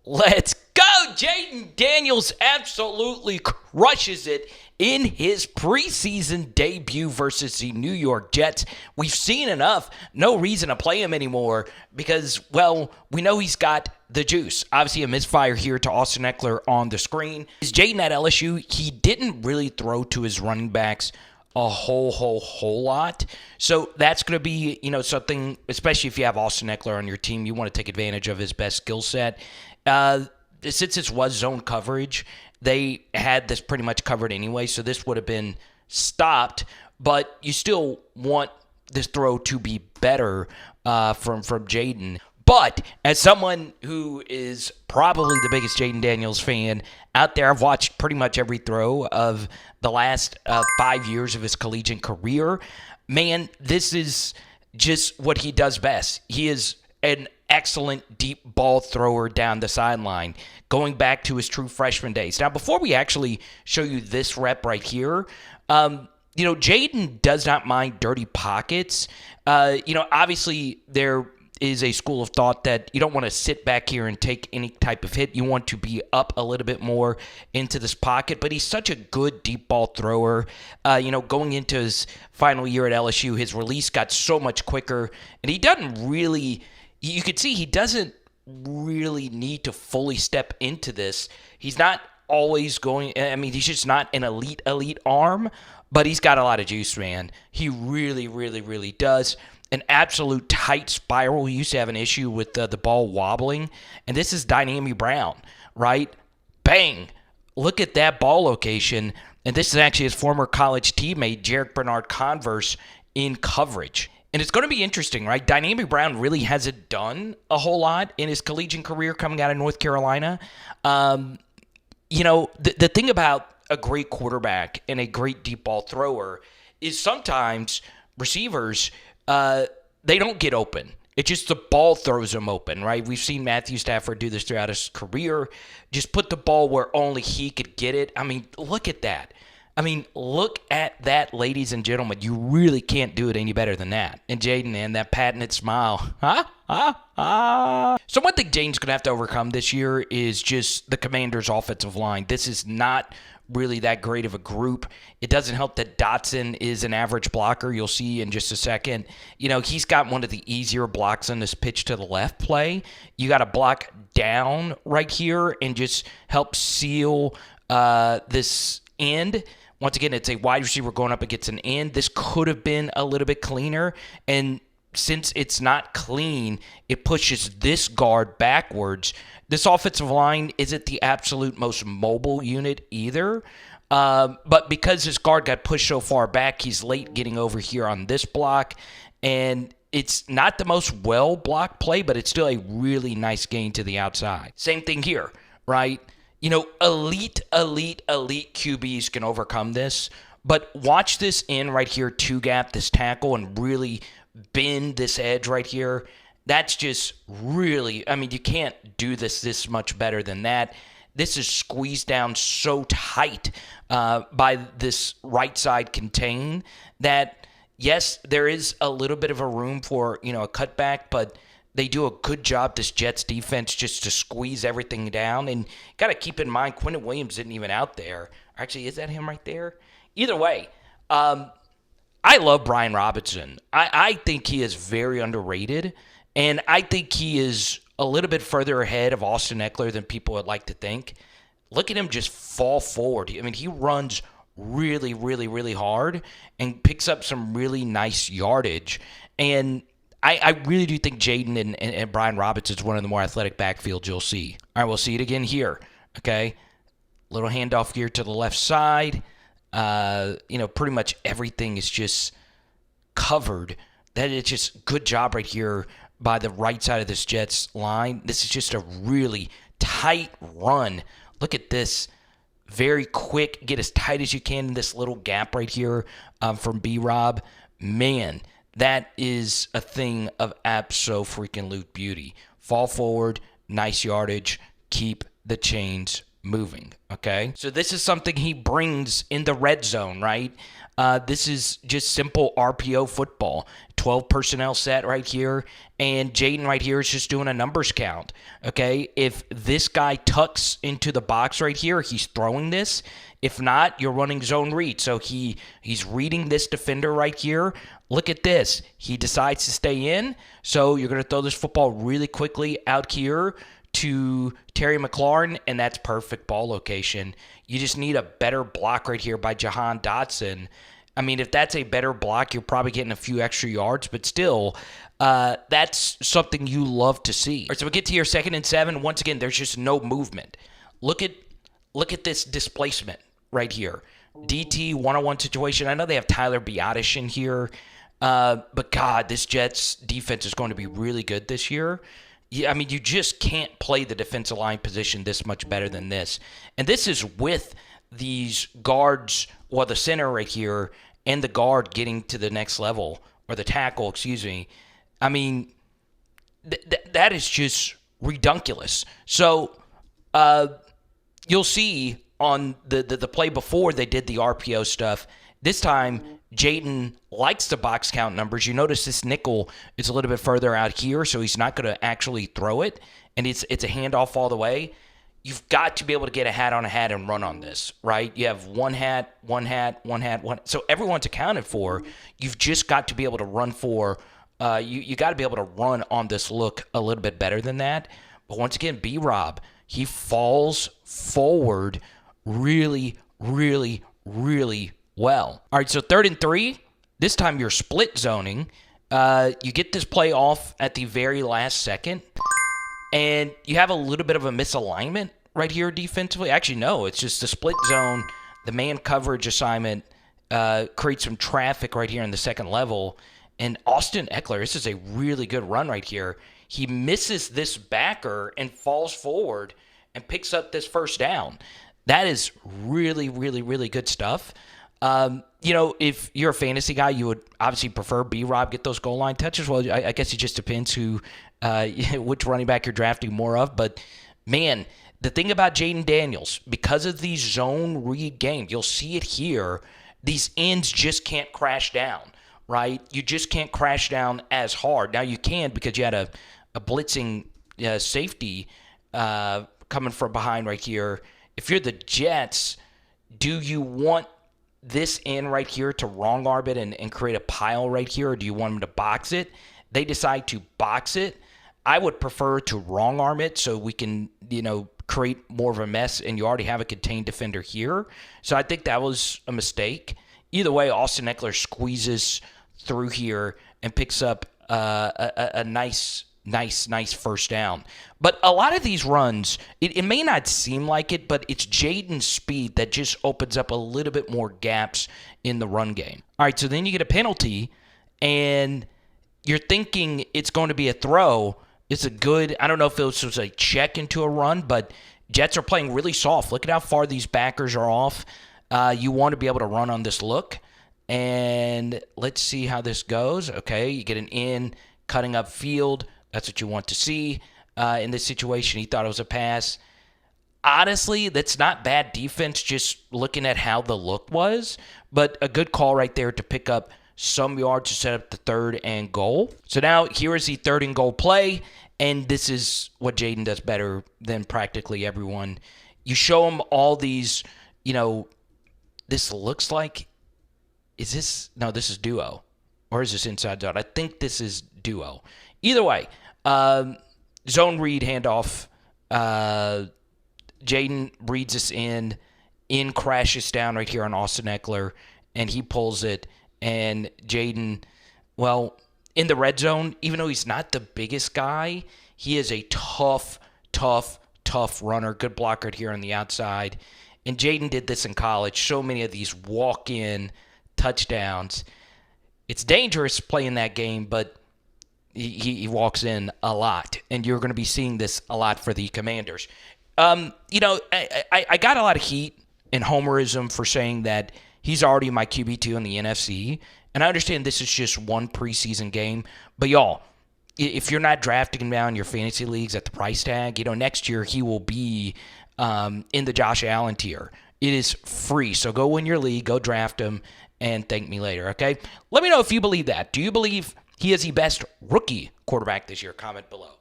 Let's go! Jayden Daniels absolutely crushes it in his preseason debut versus the New York Jets. We've seen enough. No reason to play him anymore because, well, we know he's got the juice. Obviously, a misfire here to Austin Ekeler on the screen. Is Jayden at LSU? He didn't really throw to his running backs a whole lot. So that's going to be, something, especially if you have Austin Ekeler on your team, you want to take advantage of his best skill set. Since this was zone coverage, they had this pretty much covered anyway, so this would have been stopped, but you still want this throw to be better from Jayden. But as someone who is probably the biggest Jayden Daniels fan out there, I've watched pretty much every throw of the last 5 years of his collegiate career. Man, this is just what he does best. He is an excellent deep ball thrower down the sideline, going back to his true freshman days. Now, before we actually show you this rep right here, Jayden does not mind dirty pockets. Obviously there is a school of thought that you don't want to sit back here and take any type of hit. You want to be up a little bit more into this pocket, but he's such a good deep ball thrower. Going into his final year at LSU, his release got so much quicker, and he doesn't really, you could see he doesn't really need to fully step into this. He's not always going, he's just not an elite arm, but he's got a lot of juice, man. He really does. An absolute tight spiral. He used to have an issue with the ball wobbling. And this is Dynamic Brown, right? Bang. Look at that ball location. And this is actually his former college teammate, Jarek Bernard Converse, in coverage. And it's going to be interesting, right? Dynamic Brown really hasn't done a whole lot in his collegiate career coming out of North Carolina. The thing about a great quarterback and a great deep ball thrower is sometimes receivers – they don't get open. It's just the ball throws them open, right? We've seen Matthew Stafford do this throughout his career. Just put the ball where only he could get it. Look at that. Look at that, ladies and gentlemen. You really can't do it any better than that. And Jayden, man, that patented smile. So one thing Jayden's going to have to overcome this year is just the Commanders' offensive line. This is not really that great of a group. It doesn't help that Dotson is an average blocker. You'll see in just a second. He's got one of the easier blocks on this pitch to the left play. You got to block down right here and just help seal this end. Once again, it's a wide receiver going up against an end. This could have been a little bit cleaner, and since it's not clean, it pushes this guard backwards. This offensive line isn't the absolute most mobile unit either, but because this guard got pushed so far back, he's late getting over here on this block, and it's not the most well-blocked play, but it's still a really nice gain to the outside. Same thing here, right? Elite QBs can overcome this, but watch this in right here, two-gap, this tackle, and really bend this edge right here. That's just really, you can't do this much better than that. This is squeezed down so tight by this right side contain that, yes, there is a little bit of a room for, a cutback, but they do a good job, this Jets defense, just to squeeze everything down. And got to keep in mind, Quentin Williams isn't even out there. Actually, is that him right there? Either way, I love Brian Robinson. I think he is very underrated, and I think he is a little bit further ahead of Austin Ekeler than people would like to think. Look at him just fall forward. He runs really hard and picks up some really nice yardage. And I really do think Jayden and Brian Robinson is one of the more athletic backfields you'll see. All right, we'll see it again here, okay? Little handoff here to the left side. Pretty much everything is just covered. That it's just good job right here by the right side of this Jets line. This is just a really tight run. Look at this. Very quick. Get as tight as you can in this little gap right here from B-Rob. Man, that is a thing of abso-freaking-lute beauty. Fall forward, nice yardage, keep the chains moving, okay? So this is something he brings in the red zone, right? This is just simple RPO football. 12 personnel set right here, and Jayden right here is just doing a numbers count. Okay, if this guy tucks into the box right here, he's throwing this. If not, you're running zone read. So he's reading this defender right here. Look at this. He decides to stay in. So you're going to throw this football really quickly out here to Terry McLaurin, and that's perfect ball location. You just need a better block right here by Jahan Dotson. I mean, if that's a better block, you're probably getting a few extra yards, but still, that's something you love to see. All right, so we get to your 2nd and 7. Once again, there's just no movement. Look at this displacement right here. DT one-on-one situation. I know they have Tyler Biadasz in here, but God, this Jets defense is going to be really good this year. Yeah, I mean, you just can't play the defensive line position this much better than this. And this is with these guards, well, the center right here, and the guard getting to the next level, or the tackle, excuse me. I mean, that is just redunculous. So you'll see on the play before they did the RPO stuff, this time Jayden likes the box count numbers. You notice this nickel is a little bit further out here, so he's not going to actually throw it, and it's a handoff all the way. You've got to be able to get a hat on a hat and run on this, right? You have one hat. So everyone's accounted for. You've just got to be able to run for you got to be able to run on this look a little bit better than that. But once again, B-Rob, he falls forward really, really, really well. All right, so 3rd and 3. This time you're split zoning. You get this play off at the very last second, and you have a little bit of a misalignment right here defensively. Actually, no, it's just the split zone. The man coverage assignment creates some traffic right here in the second level. And Austin Ekeler, this is a really good run right here. He misses this backer and falls forward and picks up this first down. That is really, really, really good stuff. If you're a fantasy guy, you would obviously prefer B-Rob get those goal line touches. Well, I guess it just depends which running back you're drafting more of. But, man, the thing about Jayden Daniels, because of these zone read games, you'll see it here, these ends just can't crash down, right? You just can't crash down as hard. Now you can because you had a blitzing safety coming from behind right here. If you're the Jets, do you want this end right here to wrong arm it and create a pile right here, or do you want them to box it? They decide to box it. I would prefer to wrong arm it so we can, create more of a mess, and you already have a contained defender here. So I think that was a mistake. Either way, Austin Ekeler squeezes through here and picks up a nice first down. But a lot of these runs, it may not seem like it, but it's Jayden's speed that just opens up a little bit more gaps in the run game. All right, so then you get a penalty, and you're thinking it's going to be a throw. It's a good, I don't know if this was a check into a run, but Jets are playing really soft. Look at how far these backers are off. You want to be able to run on this look. And let's see how this goes. Okay, you get an in, cutting up field. That's what you want to see. In this situation, he thought it was a pass. Honestly, that's not bad defense, just looking at how the look was. But a good call right there to pick up some yards to set up the 3rd and goal. So now here is the 3rd and goal play. And this is what Jayden does better than practically everyone. You show him all these, this looks like, this is duo. Or is this inside zone? I think this is duo. Either way, zone read handoff. Jayden reads us in crashes down right here on Austin Ekeler, and he pulls it. And Jayden, in the red zone, even though he's not the biggest guy, he is a tough runner. Good blocker here on the outside. And Jayden did this in college. So many of these walk-in touchdowns. It's dangerous playing that game, but he walks in a lot. And you're going to be seeing this a lot for the Commanders. I got a lot of heat and homerism for saying that he's already my QB2 in the NFC. And I understand this is just one preseason game. But, y'all, if you're not drafting him now in your fantasy leagues at the price tag, next year he will be in the Josh Allen tier. It is free. So go win your league, go draft him, and thank me later, okay? Let me know if you believe that. Do you believe he is the best rookie quarterback this year. Comment below.